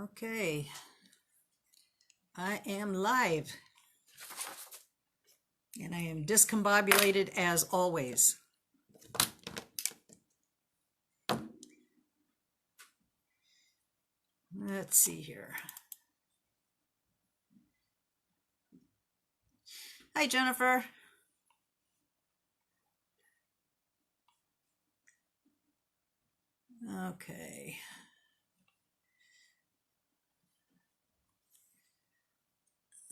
Okay, I am live and I am discombobulated as always. Let's see here. Hi, Jennifer. Okay.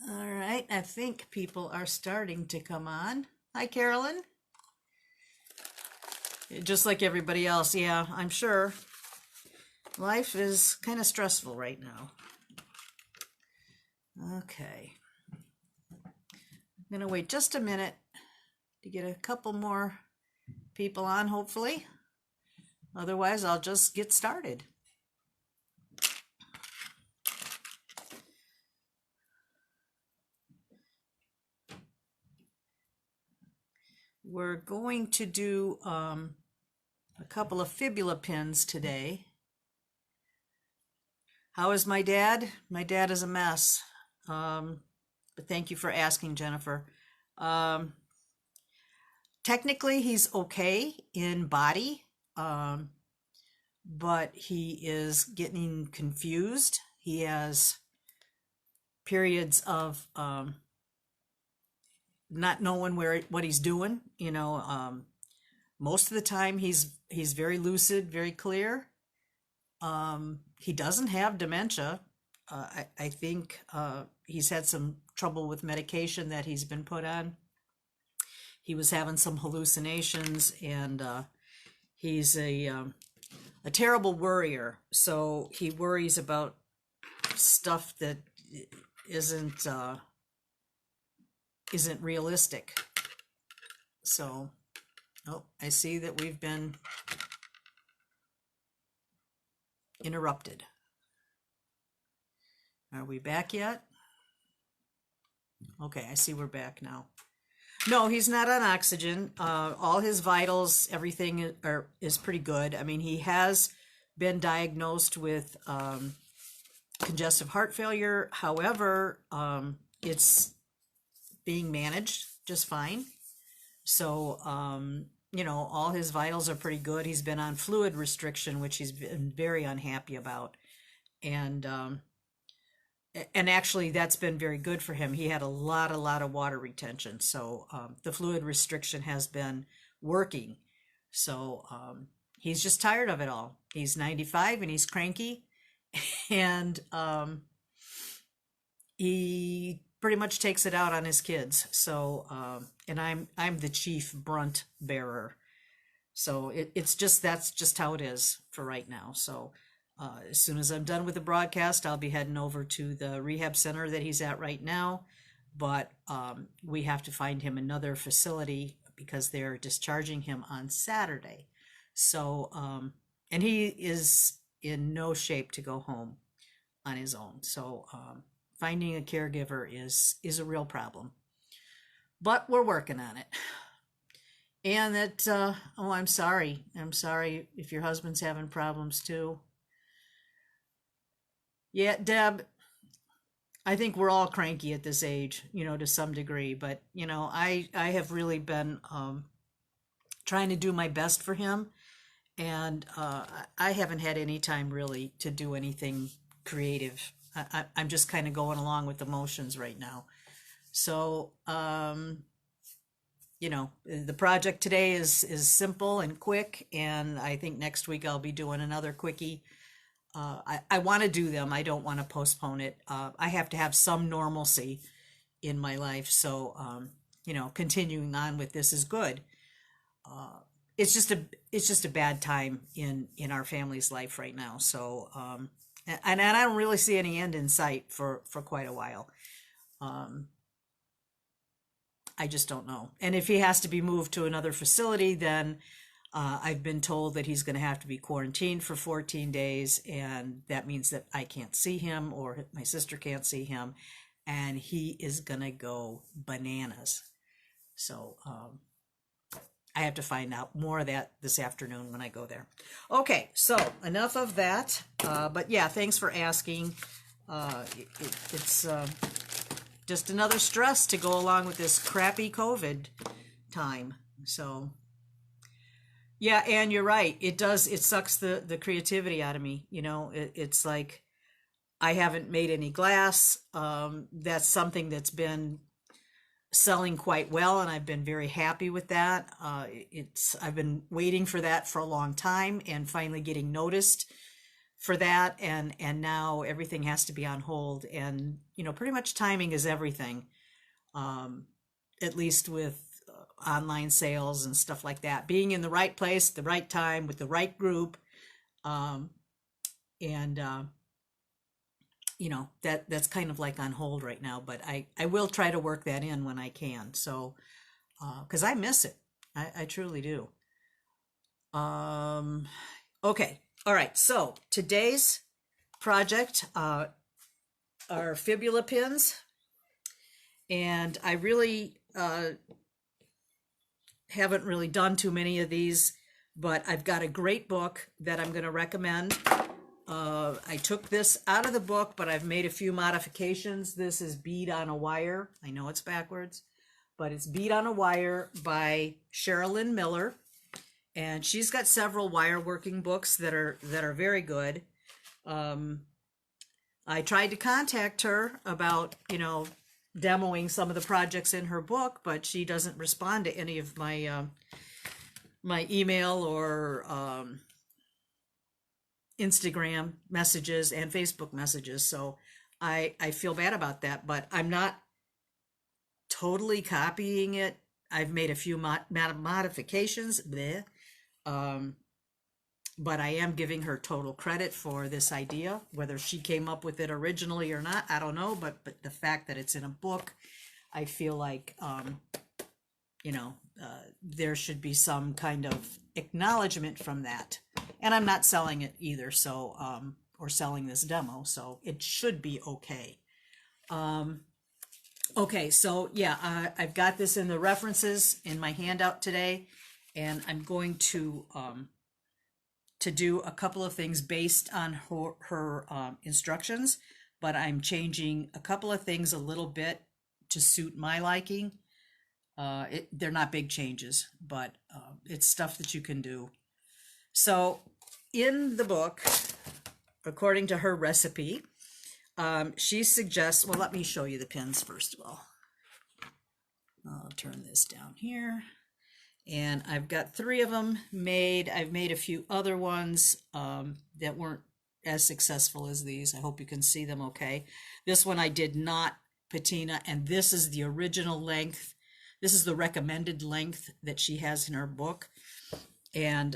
All right, I think people are starting to come on. Hi, Carolyn. Just like everybody else, yeah, I'm sure. Life is kind of stressful right now. Okay. I'm going to wait just a minute to get a couple more people on, hopefully. Otherwise, I'll just get started. We're going to do a couple of fibula pins today. How is my dad? My dad is a mess. But thank you for asking, Jennifer. Technically, he's okay in body, but he is getting confused. He has periods of not knowing what he's doing. Most of the time he's very lucid, very clear. He doesn't have dementia. I think he's had some trouble with medication that he's been put on. He was having some hallucinations, and he's a terrible worrier. So he worries about stuff that isn't realistic. So, oh, I see that we've been interrupted. Are we back yet? Okay, I see we're back now. No, he's not on oxygen. All his vitals, everything is pretty good. I mean, he has been diagnosed with congestive heart failure. However, it's being managed just fine. So, all his vitals are pretty good. He's been on fluid restriction, which he's been very unhappy about. And actually that's been very good for him. He had a lot of water retention. So the fluid restriction has been working. So he's just tired of it all. He's 95 and he's cranky. And he pretty much takes it out on his kids. So and I'm the chief brunt bearer. So that's just how it is for right now. So as soon as I'm done with the broadcast, I'll be heading over to the rehab center that he's at right now. But we have to find him another facility because they're discharging him on Saturday. So, and he is in no shape to go home on his own. So finding a caregiver is a real problem. But we're working on it. And that, oh, I'm sorry. I'm sorry if your husband's having problems too. Yeah, Deb, I think we're all cranky at this age, to some degree. But, I have really been trying to do my best for him. And I haven't had any time really to do anything creative. I'm just kind of going along with the motions right now. So, the project today is simple and quick. And I think next week I'll be doing another quickie. I want to do them. I don't want to postpone it. I have to have some normalcy in my life. So, continuing on with this is good. It's just a bad time in our family's life right now. So, and I don't really see any end in sight for quite a while. I just don't know. And if he has to be moved to another facility, then I've been told that he's going to have to be quarantined for 14 days, and that means that I can't see him or my sister can't see him, and he is going to go bananas. So I have to find out more of that this afternoon when I go there. Okay, so enough of that. But yeah, thanks for asking. It's just another stress to go along with this crappy COVID time. So yeah, and you're right. It does. It sucks the creativity out of me. It's like I haven't made any glass. That's something that's been selling quite well, and I've been very happy with that. I've been waiting for that for a long time, and finally getting noticed for that, and now everything has to be on hold. And pretty much timing is everything. At least with online sales and stuff like that, being in the right place, the right time, with the right group, and that's kind of like on hold right now, but I will try to work that in when I can. So, because I miss it. I truly do. Okay. All right. So today's project are fibula pins. And I really haven't really done too many of these, but I've got a great book that I'm going to recommend. I took this out of the book, but I've made a few modifications. This is Bead on a Wire. I know it's backwards, but it's Bead on a Wire by Sherilyn Miller. And she's got several wire working books that are very good. I tried to contact her about, demoing some of the projects in her book, but she doesn't respond to any of my my email or Instagram messages and Facebook messages. So I feel bad about that, but I'm not totally copying it. I've made a few modifications, bleh. But I am giving her total credit for this idea. Whether she came up with it originally or not, I don't know. But the fact that it's in a book, I feel like, there should be some kind of acknowledgement from that. And I'm not selling it either, so, or selling this demo, so it should be okay. Okay, so yeah, I've got this in the references in my handout today, and I'm going to do a couple of things based on her instructions, but I'm changing a couple of things a little bit to suit my liking. They're not big changes, but it's stuff that you can do. So in the book, according to her recipe, she suggests, well, let me show you the pins first of all. I'll turn this down here. And I've got 3 of them made. I've made a few other ones that weren't as successful as these. I hope you can see them okay. This one I did not patina, and this is the original length. This is the recommended length that she has in her book. And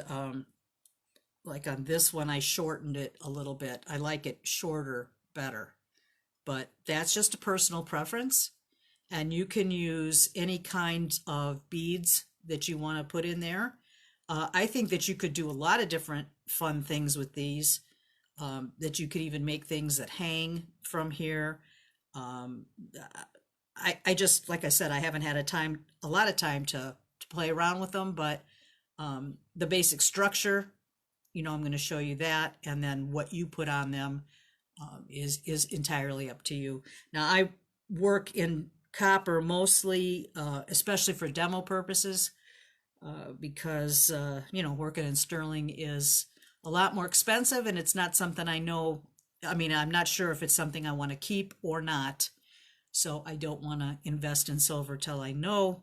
like on this one, I shortened it a little bit. I like it shorter better. But that's just a personal preference. And you can use any kind of beads that you want to put in there. I think that you could do a lot of different fun things with these, that you could even make things that hang from here. I just, like I said, I haven't had a lot of time to play around with them, but the basic structure, I'm going to show you that, and then what you put on them is entirely up to you. Now, I work in copper mostly, especially for demo purposes, because working in sterling is a lot more expensive, and it's not something I know. I'm not sure if it's something I want to keep or not, so I don't want to invest in silver till I know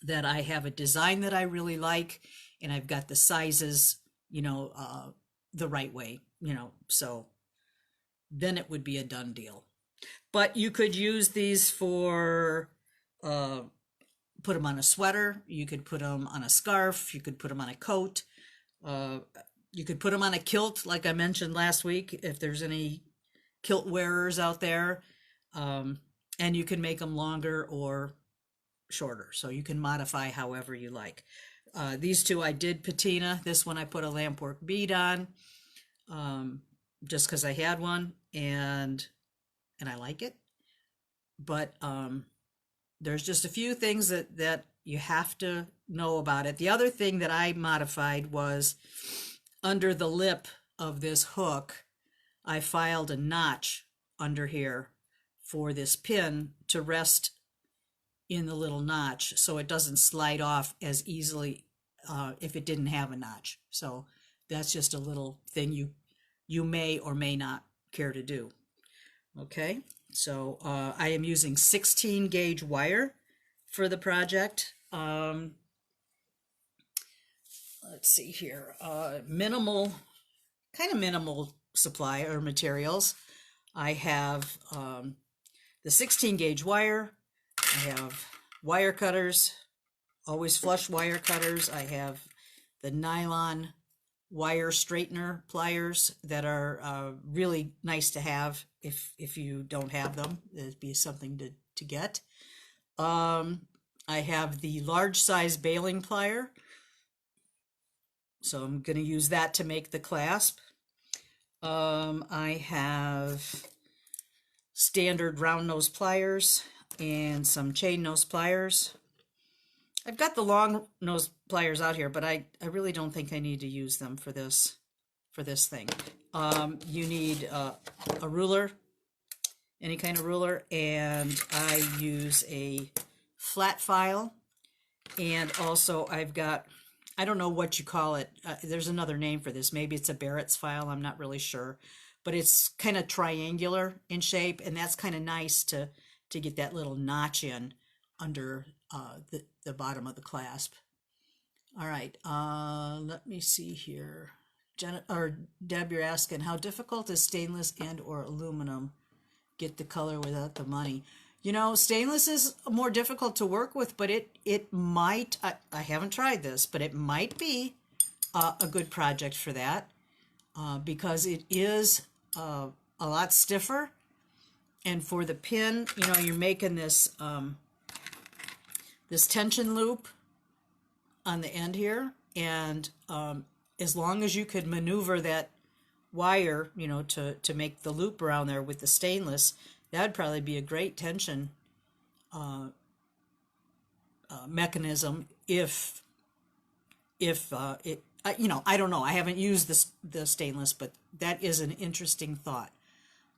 that I have a design that I really like and I've got the sizes the right way, so then it would be a done deal. But you could use these for, put them on a sweater, you could put them on a scarf, you could put them on a coat, you could put them on a kilt, like I mentioned last week, if there's any kilt wearers out there, and you can make them longer or shorter, so you can modify however you like. These 2 I did patina. This one I put a lampwork bead on, just because I had one, and I like it. But there's just a few things that you have to know about it. The other thing that I modified was under the lip of this hook, I filed a notch under here for this pin to rest in the little notch so it doesn't slide off as easily if it didn't have a notch. So that's just a little thing you may or may not care to do. Okay, so I am using 16 gauge wire for the project. Let's see here, minimal supply or materials. I have the 16 gauge wire. I have wire cutters, always flush wire cutters. I have the nylon wire straightener pliers that are really nice to have if you don't have them. It'd be something to get. I have the large size baling plier, so I'm going to use that to make the clasp. I have standard round nose pliers and some chain nose pliers. I've got the long nose pliers out here, but I really don't think I need to use them for this thing. You need a ruler, any kind of ruler, and I use a flat file, and also I've got, I don't know what you call it, there's another name for this, maybe it's a Barrett's file, I'm not really sure, but it's kind of triangular in shape, and that's kind of nice to get that little notch in under the bottom of the clasp. All right, let me see here. Deb, you're asking, how difficult is stainless and or aluminum? Get the color without the money. You know, stainless is more difficult to work with, but it might, I haven't tried this, but it might be a good project for that because it is a lot stiffer. And for the pin, you know, you're making this this tension loop on the end here, and as long as you could maneuver that wire, you know, to make the loop around there with the stainless, that'd probably be a great tension mechanism if it, you know, I don't know, I haven't used the stainless, but that is an interesting thought,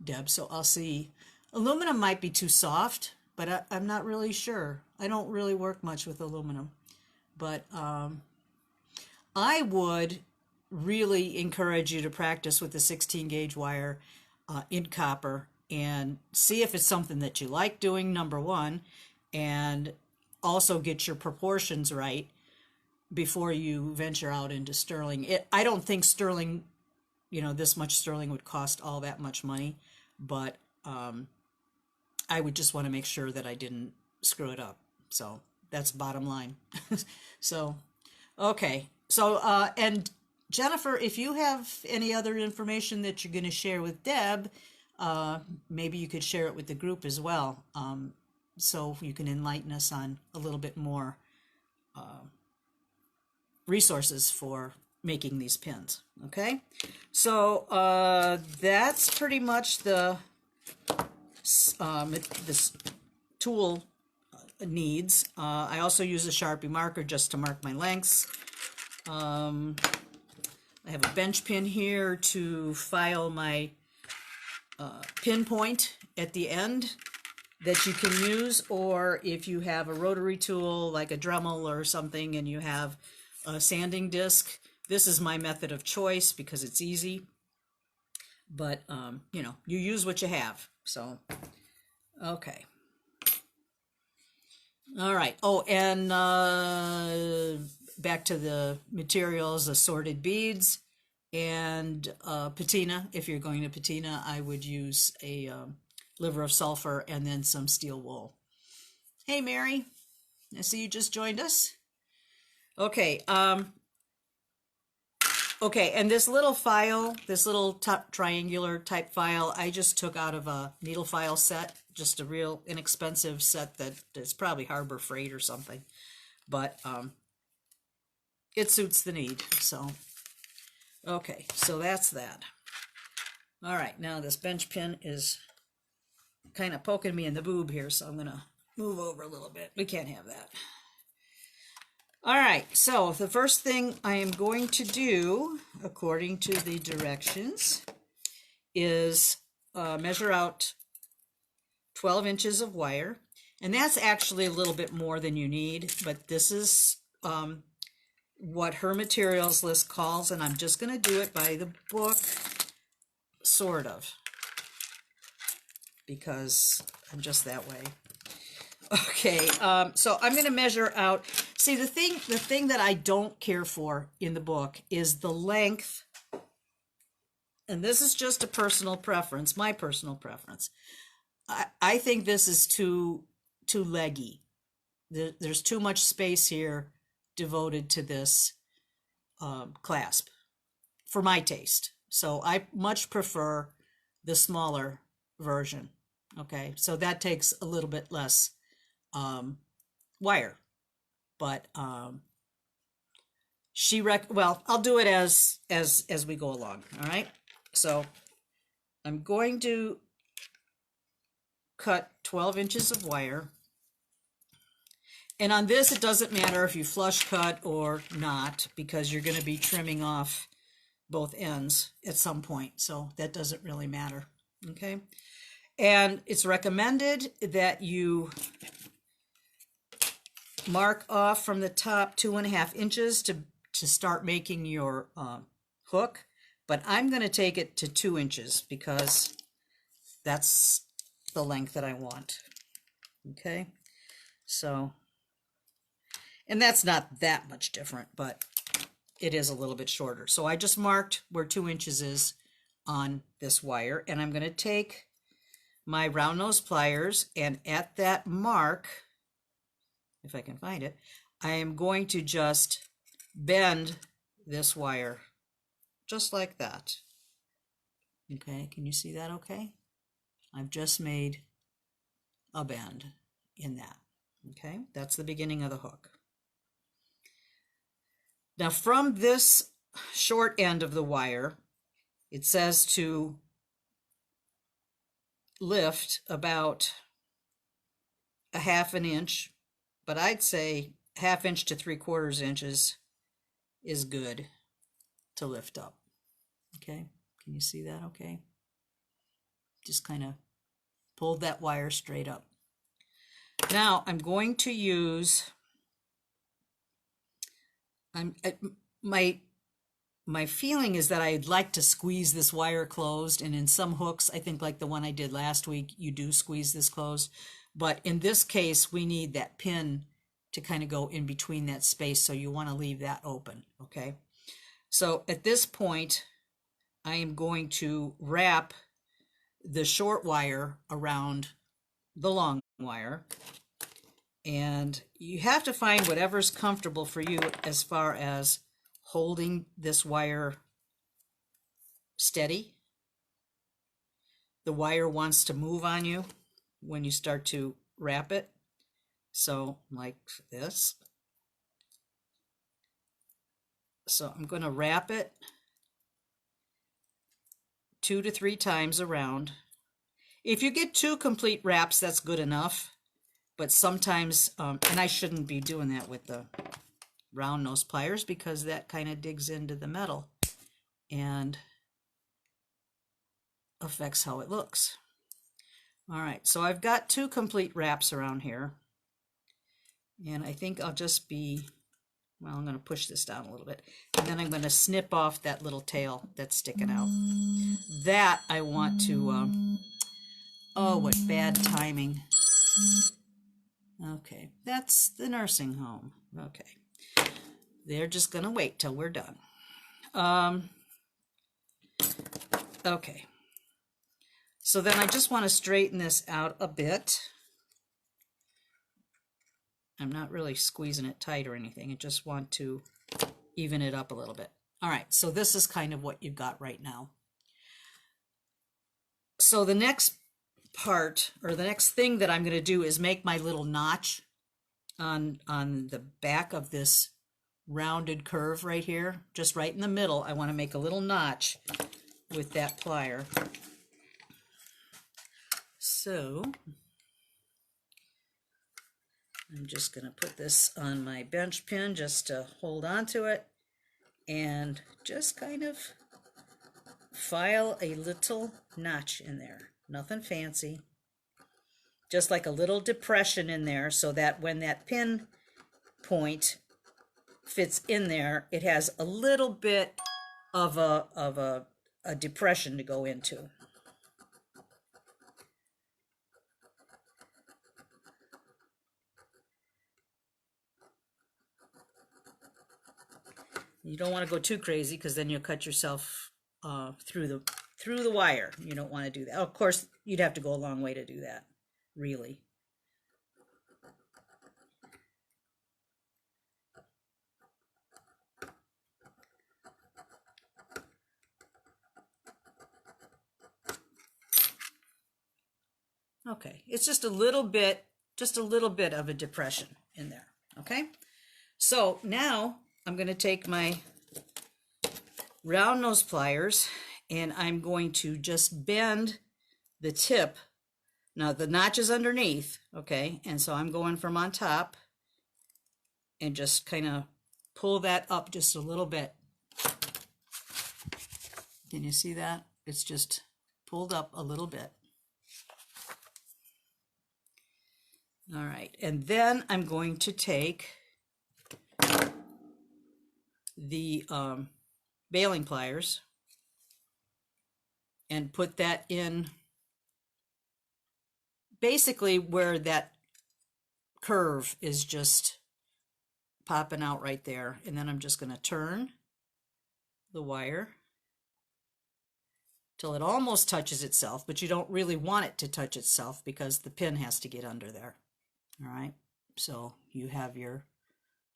Deb. So I'll see. Aluminum might be too soft, but I'm not really sure. I don't really work much with aluminum, but I would really encourage you to practice with the 16 gauge wire in copper and see if it's something that you like doing, number one, and also get your proportions right before you venture out into sterling. I don't think sterling, you know, this much sterling would cost all that much money, but I would just want to make sure that I didn't screw it up. So that's bottom line. So, okay. So, and Jennifer, if you have any other information that you're going to share with Deb, maybe you could share it with the group as well, so you can enlighten us on a little bit more resources for making these pins. Okay, so that's pretty much this tool needs. I also use a Sharpie marker just to mark my lengths. I have a bench pin here to file my pin point at the end that you can use, or if you have a rotary tool like a Dremel or something and you have a sanding disc, this is my method of choice because it's easy, but you know, you use what you have. So okay, all right. Oh, and back to the materials, assorted beads and patina. If you're going to patina, I would use a liver of sulfur and then some steel wool. Hey Mary, I see you just joined us. Okay, okay, and this little file, this little triangular type file, I just took out of a needle file set, just a real inexpensive set that is probably Harbor Freight or something, but it suits the need. So okay, so that's that. All right, now this bench pin is kind of poking me in the boob here, so I'm gonna move over a little bit. We can't have that. All right, so the first thing I am going to do, according to the directions, is measure out 12 inches of wire. And that's actually a little bit more than you need, but this is what her materials list calls, and I'm just going to do it by the book, sort of, because I'm just that way. Okay, so I'm going to measure out. See, the thing that I don't care for in the book is the length, and this is just a personal preference, my personal preference. I think this is too leggy. There's too much space here devoted to this clasp for my taste. So I much prefer the smaller version. Okay, so that takes a little bit less wire, but well, I'll do it as we go along. All right, so I'm going to cut 12 inches of wire. And on this, it doesn't matter if you flush cut or not, because you're going to be trimming off both ends at some point. So that doesn't really matter. Okay. And it's recommended that you mark off from the top 2.5 inches to start making your hook. But I'm going to take it to 2 inches because that's the length that I want. Okay. So, and that's not that much different, but it is a little bit shorter. So I just marked where 2 inches is on this wire, and I'm going to take my round nose pliers, and at that mark, if I can find it, I am going to just bend this wire just like that. Okay, can you see that okay? I've just made a bend in that. Okay, that's the beginning of the hook. Now from this short end of the wire, it says to lift about 1/2 inch, but I'd say 1/2 inch to 3/4 inches is good to lift up. Okay, can you see that okay? Just kind of pull that wire straight up. Now I'm going to use my feeling is that I'd like to squeeze this wire closed, and in some hooks, I think like the one I did last week, you do squeeze this closed. But in this case, we need that pin to kind of go in between that space, so you want to leave that open, okay? So at this point, I am going to wrap the short wire around the long wire, and you have to find whatever's comfortable for you as far as holding this wire steady. The wire wants to move on you when you start to wrap it. So like this. So I'm going to wrap it 2 to 3 times around. If you get 2 complete wraps, that's good enough. But sometimes, and I shouldn't be doing that with the round nose pliers because that kind of digs into the metal and affects how it looks. All right, so I've got 2 complete wraps around here, and I think I'll just be, well, I'm going to push this down a little bit, and then I'm going to snip off that little tail that's sticking out. That I want to, oh, what bad timing. Okay, that's the nursing home. Okay. They're just going to wait till we're done. Okay. So then I just want to straighten this out a bit. I'm not really squeezing it tight or anything. I just want to even it up a little bit. All right, so this is kind of what you've got right now. So the next part, or the next thing that I'm going to do is make my little notch on the back of this rounded curve right here, just right in the middle. I want to make a little notch with that plier. So I'm just going to put this on my bench pin just to hold on to it and just kind of file a little notch in there. Nothing fancy. Just like a little depression in there so that when that pin point fits in there, it has a little bit of a depression to go into. You don't want to go too crazy because then you'll cut yourself through the wire. You don't want to do that. Of course, you'd have to go a long way to do that, really. Okay, it's just a little bit of a depression in there. Okay, so now I'm going to take my round nose pliers and I'm going to just bend the tip. Now the notch is underneath, okay, and so I'm going from on top and just kind of pull that up just a little bit. Can you see that? It's just pulled up a little bit. All right, and then I'm going to take the baling pliers and put that in basically where that curve is just popping out right there. And then I'm just going to turn the wire till it almost touches itself, but you don't really want it to touch itself because the pin has to get under there. All right, so you have your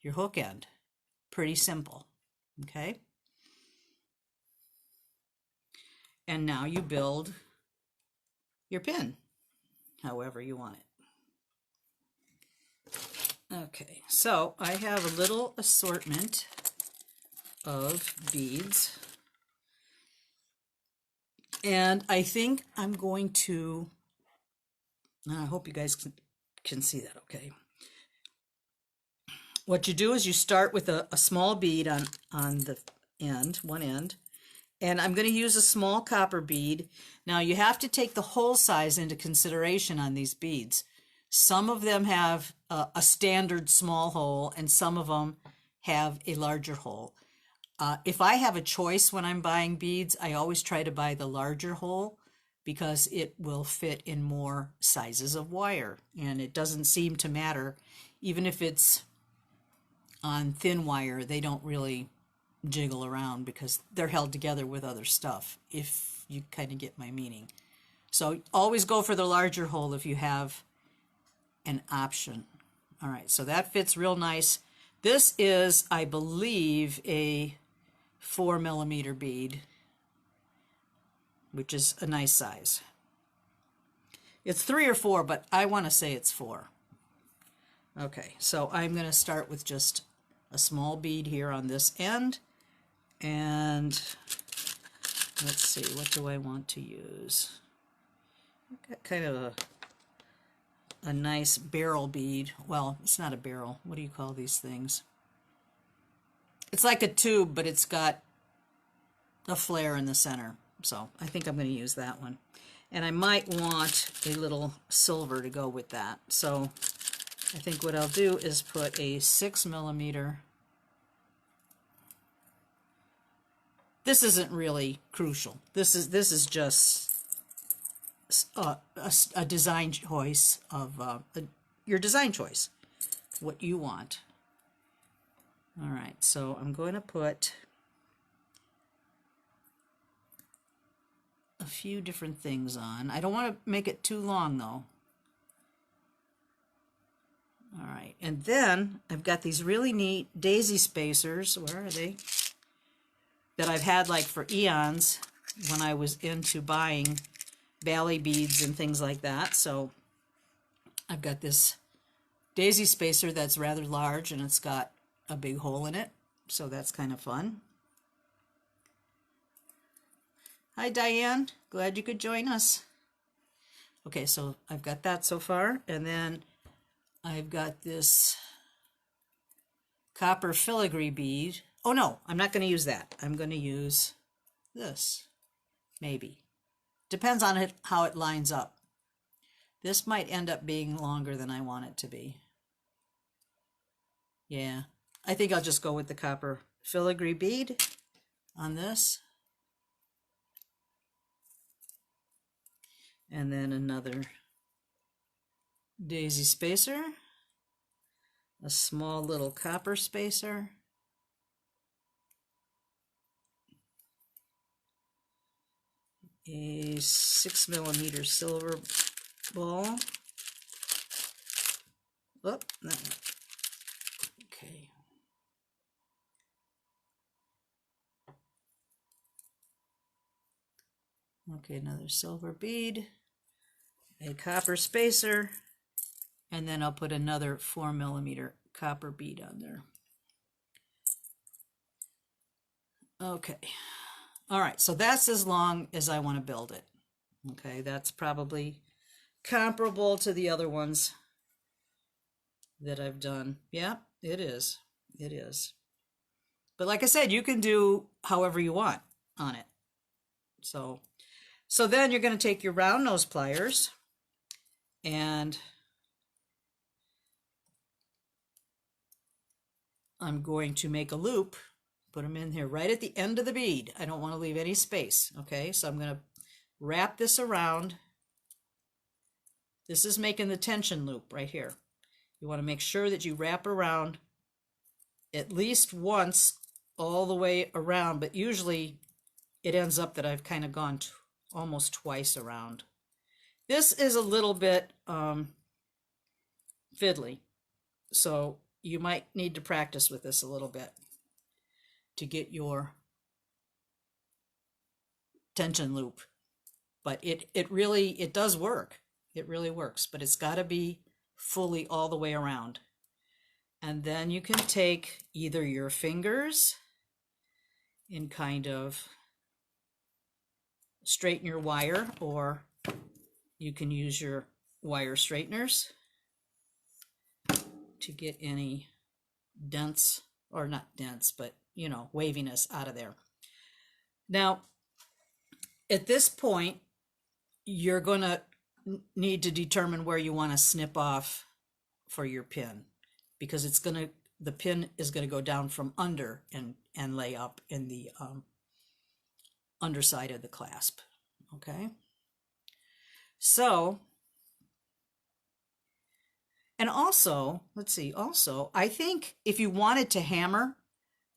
hook end. Pretty simple, okay? And now you build your pin however you want it. Okay, so I have a little assortment of beads. And I think I'm going to, I hope you guys can see that okay. What you do is you start with a small bead on the end, one end, and I'm going to use a small copper bead. Now you have to take the hole size into consideration on these beads. Some of them have a standard small hole and some of them have a larger hole. If I have a choice when I'm buying beads, I always try to buy the larger hole because it will fit in more sizes of wire, and it doesn't seem to matter. Even if it's on thin wire, they don't really jiggle around because they're held together with other stuff, if you kind of get my meaning. So always go for the larger hole if you have an option. All right, so that fits real nice. This is, I believe, a 4mm bead, which is a nice size. It's 3 or 4, but I want to say it's 4. Okay, so I'm going to start with just a small bead here on this end, and let's see, what do I want to use? I've got kind of a nice barrel bead. Well, it's not a barrel. What do you call these things? It's like a tube, but it's got a flare in the center. So I think I'm going to use that one. And I might want a little silver to go with that. So I think what I'll do is put a 6mm. This isn't really crucial. This is just a design choice of your design choice, what you want. All right, so I'm going to put a few different things on. I don't want to make it too long though. All right, and then I've got these really neat daisy spacers. Where are they? That I've had like for eons when I was into buying ballet beads and things like that. So I've got this daisy spacer that's rather large and it's got a big hole in it. So that's kind of fun. Hi Diane, glad you could join us. Okay, so I've got that so far, and then I've got this copper filigree bead. Oh no, I'm not going to use that. I'm going to use this, maybe. Depends on it, how it lines up. This might end up being longer than I want it to be. Yeah, I think I'll just go with the copper filigree bead on this. And then another daisy spacer, a small little copper spacer, a 6mm silver ball. Oop, that one. Okay. Okay, another silver bead, a copper spacer, and then I'll put another 4mm copper bead on there. Okay. All right, so that's as long as I want to build it. Okay, that's probably comparable to the other ones that I've done. Yeah, it is. It is. But like I said, you can do however you want on it. So then you're going to take your round nose pliers and I'm going to make a loop, put them in here right at the end of the bead. I don't want to leave any space. Okay, so I'm going to wrap this around. This is making the tension loop right here. You want to make sure that you wrap around at least once all the way around, but usually it ends up that I've kind of gone almost twice around. This is a little bit fiddly, so you might need to practice with this a little bit to get your tension loop. But it really does work. It really works, but it's got to be fully all the way around. And then you can take either your fingers and kind of straighten your wire, or you can use your wire straighteners to get any dents, or not dents, but you know, waviness out of there. Now, at this point, you're going to need to determine where you want to snip off for your pin, because the pin is going to go down from under and lay up in the underside of the clasp. Okay, so, and also, let's see, also, I think if you wanted to hammer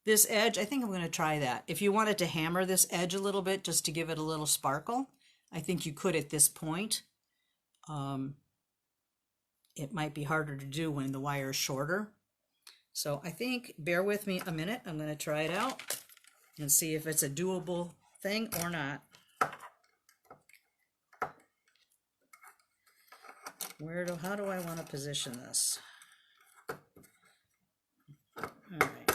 this edge, I think I'm going to try that. If you wanted to hammer this edge a little bit just to give it a little sparkle, I think you could at this point. It might be harder to do when the wire is shorter. So I think, bear with me a minute, I'm going to try it out and see if it's a doable thing or not. How do I want to position this? All right.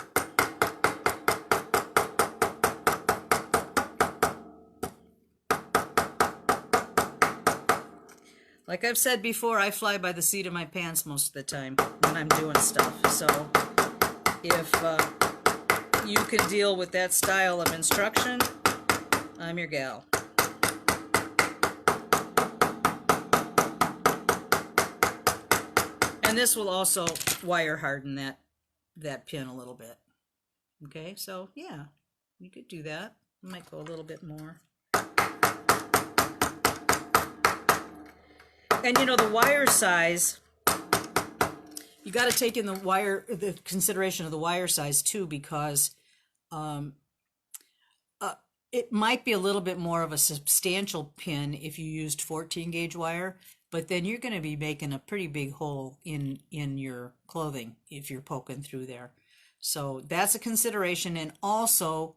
Like I've said before, I fly by the seat of my pants most of the time when I'm doing stuff. So if you can deal with that style of instruction, I'm your gal. And this will also wire harden that pin a little bit. Okay, so yeah, you could do that. I might go a little bit more. And you know, the wire size, you got to take in the consideration of the wire size too, because it might be a little bit more of a substantial pin if you used 14 gauge wire, but then you're going to be making a pretty big hole in your clothing if you're poking through there. So that's a consideration. And also,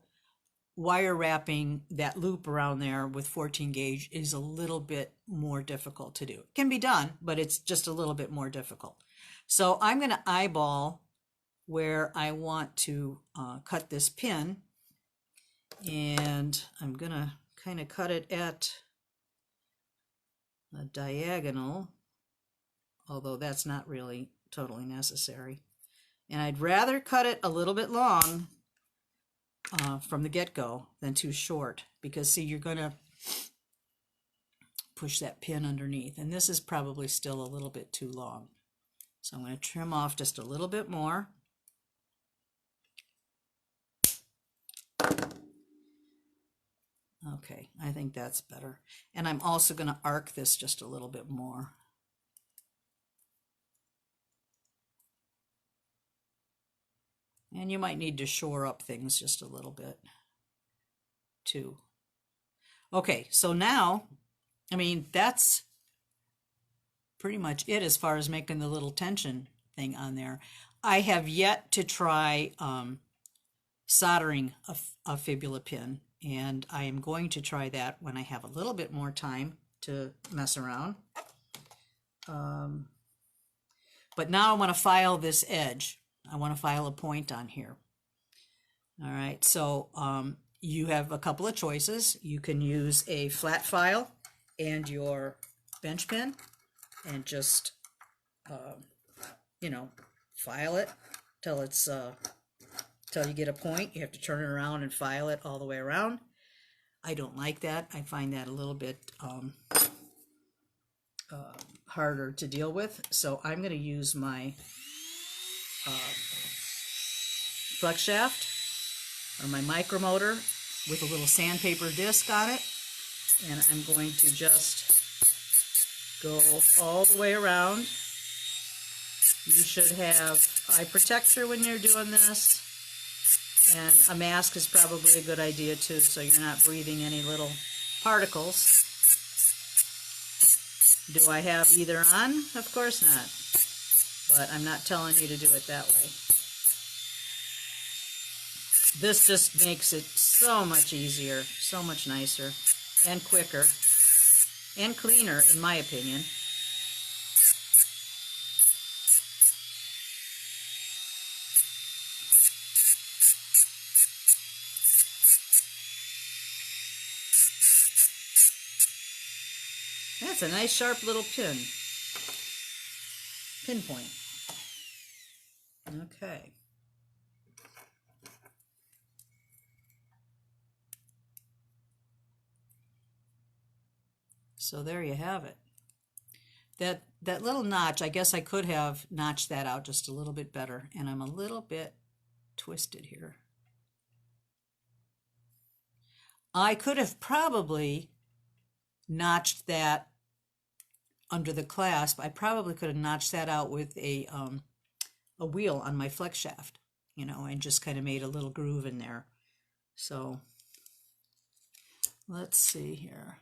wire wrapping that loop around there with 14 gauge is a little bit more difficult to do. It can be done, but it's just a little bit more difficult. So I'm going to eyeball where I want to cut this pin, and I'm going to kind of cut it at a diagonal, although that's not really totally necessary. And I'd rather cut it a little bit long from the get-go than too short, because see, you're going to push that pin underneath, and this is probably still a little bit too long. So I'm going to trim off just a little bit more. Okay, I think that's better. And I'm also going to arc this just a little bit more. And you might need to shore up things just a little bit too. Okay, so now, I mean, that's pretty much it as far as making the little tension thing on there. I have yet to try soldering a fibula pin, and I am going to try that when I have a little bit more time to mess around. But now I want to file this edge. I want to file a point on here. All right, so you have a couple of choices. You can use a flat file and your bench pin and just, you know, file it till it's till you get a point. You have to turn it around and file it all the way around. I don't like that. I find that a little bit harder to deal with. So I'm going to use my flex shaft or my micromotor with a little sandpaper disc on it, and I'm going to just go all the way around. You should have eye protector when you're doing this, and a mask is probably a good idea too, so you're not breathing any little particles. Do I have either on? Of course not, but I'm not telling you to do it that way. This just makes it so much easier, so much nicer, and quicker, and cleaner, in my opinion. That's a nice sharp little pinpoint. Okay. So there you have it. That little notch, I guess I could have notched that out just a little bit better, and I'm a little bit twisted here. I could have probably notched that under the clasp. I probably could have notched that out with a wheel on my flex shaft, you know, and just kind of made a little groove in there. So let's see here.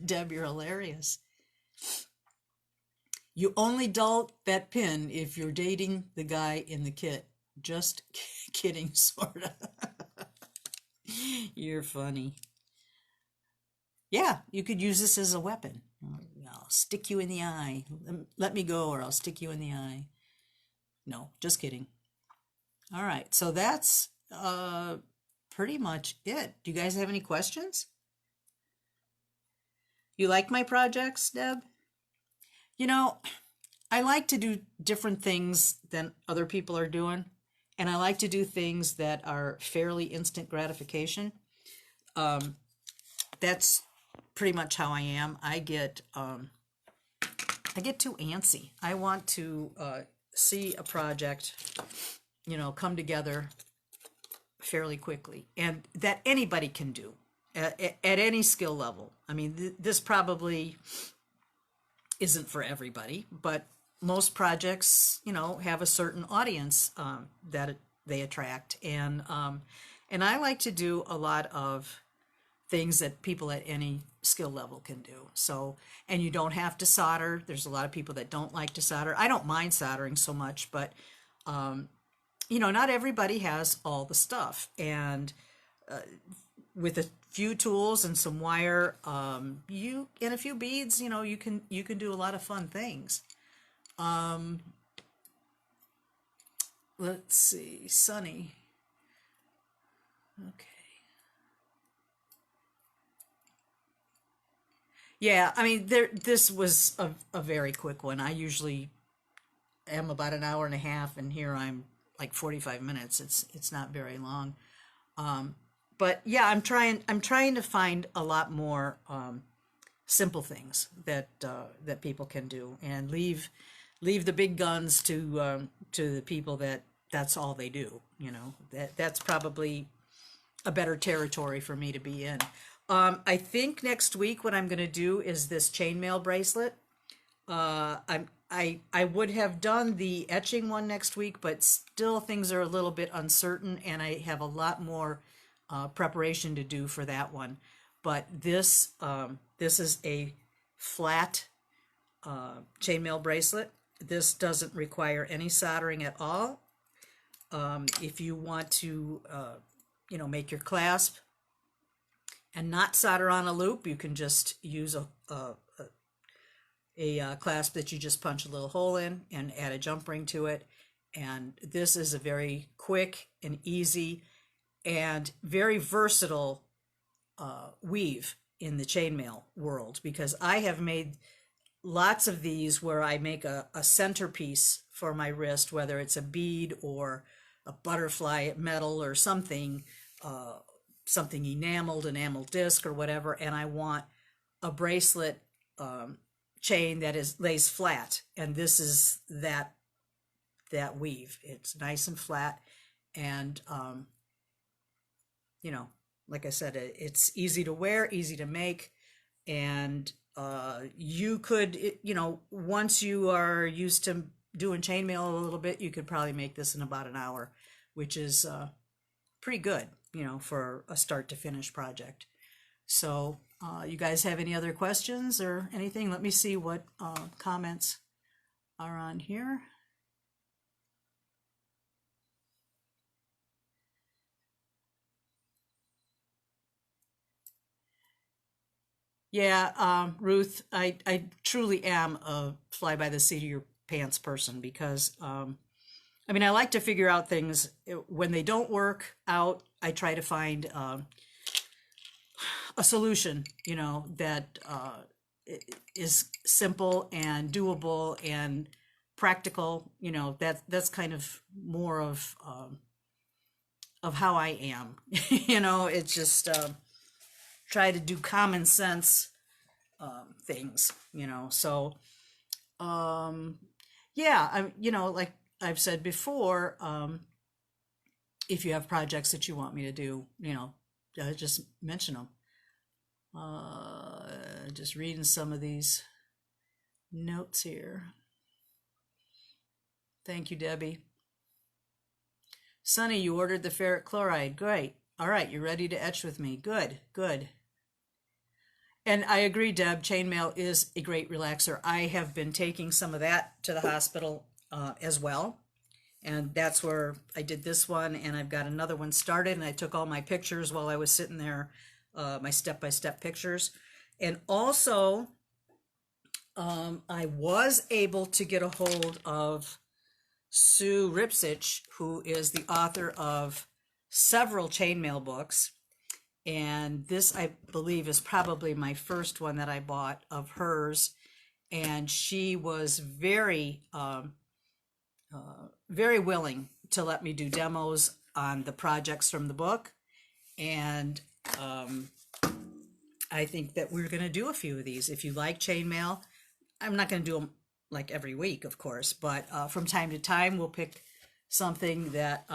Deb, you're hilarious. You only dull that pin if you're dating the guy in the kit. Just kidding, sort of. You're funny. Yeah, you could use this as a weapon. I'll stick you in the eye. Let me go, or I'll stick you in the eye. No, just kidding. All right, so that's pretty much it. Do you guys have any questions? You like my projects, Deb? You know, I like to do different things than other people are doing, and I like to do things that are fairly instant gratification. That's pretty much how I am. I get too antsy. I want to see a project, you know, come together fairly quickly, and that anybody can do at any skill level. I mean, this probably isn't for everybody, but most projects, you know, have a certain audience that they attract, and I like to do a lot of things that people at any skill level can do. So, and you don't have to solder. There's a lot of people that don't like to solder. I don't mind soldering so much, but you know, not everybody has all the stuff, and with a few tools and some wire, you and a few beads, you know, you can do a lot of fun things. Let's see, Sunny. Okay. Yeah, I mean, this was a very quick one. I usually am about an hour and a half, and here I'm like 45 minutes. It's not very long. But yeah, I'm trying to find a lot more simple things that people can do, and leave the big guns to the people that's all they do. That's probably a better territory for me to be in. I think next week what I'm going to do is this chainmail bracelet. I would have done the etching one next week, but still things are a little bit uncertain, and I have a lot more preparation to do for that one. But this is a flat chainmail bracelet. This doesn't require any soldering at all. If you want to, make your clasp and not solder on a loop, you can just use a clasp that you just punch a little hole in and add a jump ring to it. And this is a very quick and easy and very versatile weave in the chainmail world, because I have made lots of these where I make a centerpiece for my wrist, whether it's a bead or a butterfly metal or something, something enameled disc or whatever, and I want a bracelet chain that lays flat, and this is that weave. It's nice and flat, and like I said, it's easy to wear, easy to make, and you could, once you are used to doing chainmail a little bit, you could probably make this in about an hour, which is pretty good, for a start to finish project. So you guys have any other questions or anything? Let me see what comments are on here. Yeah, Ruth, I truly am a fly by the seat of your pants person, because I like to figure out things. When they don't work out, I try to find a solution, that is simple and doable and practical. That's kind of more of how I am. It's just try to do common sense things. So yeah, like I've said before, if you have projects that you want me to do, just mention them. Just reading some of these notes here. Thank you, Debbie. Sonny, you ordered the ferric chloride. Great. All right, you're ready to etch with me. Good, good. And I agree, Deb, chainmail is a great relaxer. I have been taking some of that to the hospital as well. And that's where I did this one, and I've got another one started, and I took all my pictures while I was sitting there, my step-by-step pictures. And also, I was able to get a hold of Sue Ripsich, who is the author of several chainmail books. And this, I believe, is probably my first one that I bought of hers. And she was very, very willing to let me do demos on the projects from the book. And I think that we're going to do a few of these. If you like chainmail, I'm not going to do them like every week, of course, but from time to time, we'll pick something that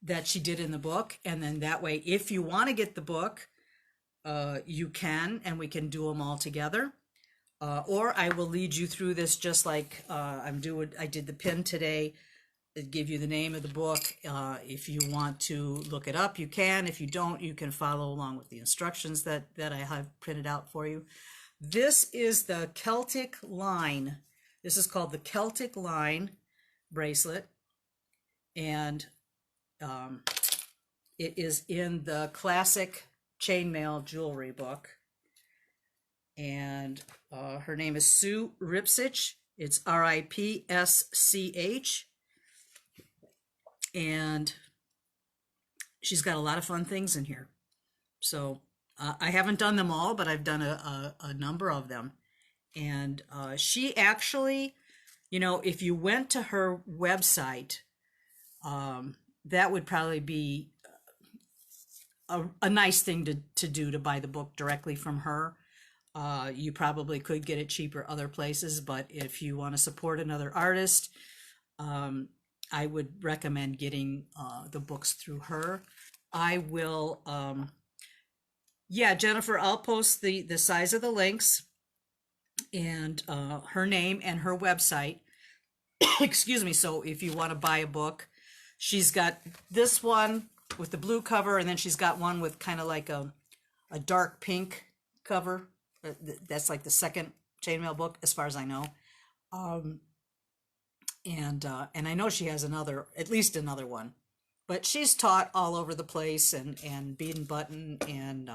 that she did in the book, and then that way, if you want to get the book, you can, and we can do them all together. Or I will lead you through this just like I did the pin today. It give you the name of the book. If you want to look it up, you can. If you don't, you can follow along with the instructions that I have printed out for you. This is the Celtic Line. This is called the Celtic Line bracelet, and it is in the classic chainmail jewelry book. And her name is Sue Ripsich. It's Ripsch. And she's got a lot of fun things in here. So I haven't done them all, but I've done a number of them. And she actually, you know, if you went to her website, that would probably be a nice thing to do, to buy the book directly from her. You probably could get it cheaper other places, but if you want to support another artist, I would recommend getting the books through her. I will, yeah, Jennifer, I'll post the size of the links and her name and her website. Excuse me. So if you want to buy a book, she's got this one with the blue cover, and then she's got one with kind of like a dark pink cover. That's like the second chainmail book, as far as I know. And I know she has another, at least another one, but she's taught all over the place, and Bead and Button, and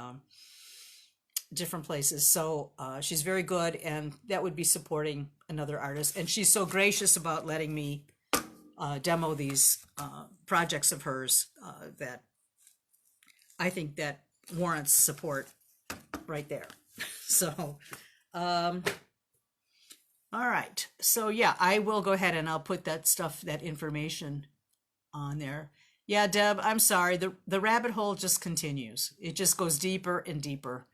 different places. So she's very good, and that would be supporting another artist. And she's so gracious about letting me demo these projects of hers that I think that warrants support right there. So, all right. So yeah, I will go ahead and I'll put that stuff, that information on there. Yeah, Deb, I'm sorry. The rabbit hole just continues. It just goes deeper and deeper,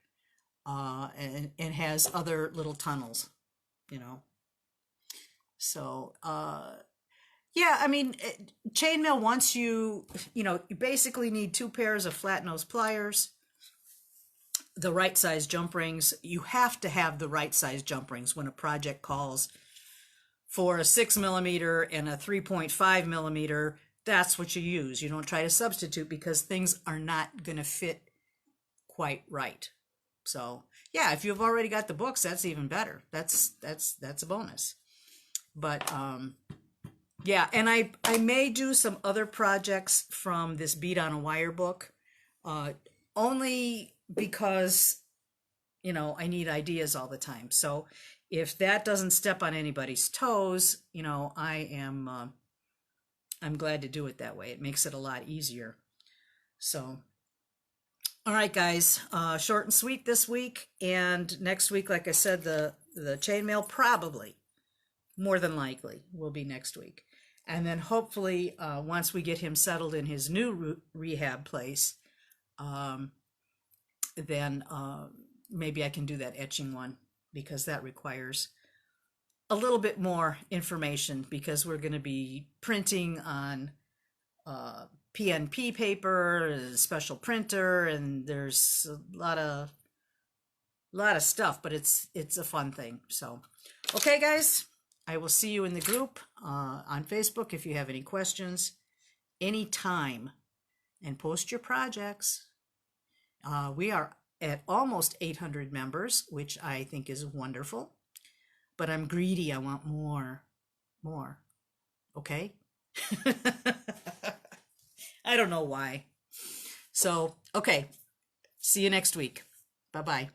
and has other little tunnels, you know. So, yeah, I mean, chainmail, once you know, you basically need 2 pairs of flat nose pliers, the right size jump rings. You have to have the right size jump rings when a project calls for a 6mm and a 3.5mm. That's what you use. You don't try to substitute, because things are not going to fit quite right. So yeah, if you've already got the books, that's even better. That's a bonus. But yeah, and I may do some other projects from this Bead on a Wire book, only because, you know, I need ideas all the time. So if that doesn't step on anybody's toes, you know, I'm glad to do it that way. It makes it a lot easier. So, all right, guys, short and sweet this week. And next week, like I said, the chainmail probably, more than likely, will be next week. And then hopefully, once we get him settled in his new rehab place, then maybe I can do that etching one, because that requires a little bit more information, because we're going to be printing on PNP paper, a special printer, and there's a lot of stuff, but it's a fun thing. So, okay, guys, I will see you in the group on Facebook if you have any questions anytime, and post your projects. We are at almost 800 members, which I think is wonderful, but I'm greedy. I want more. Okay. I don't know why. So, okay. See you next week. Bye-bye.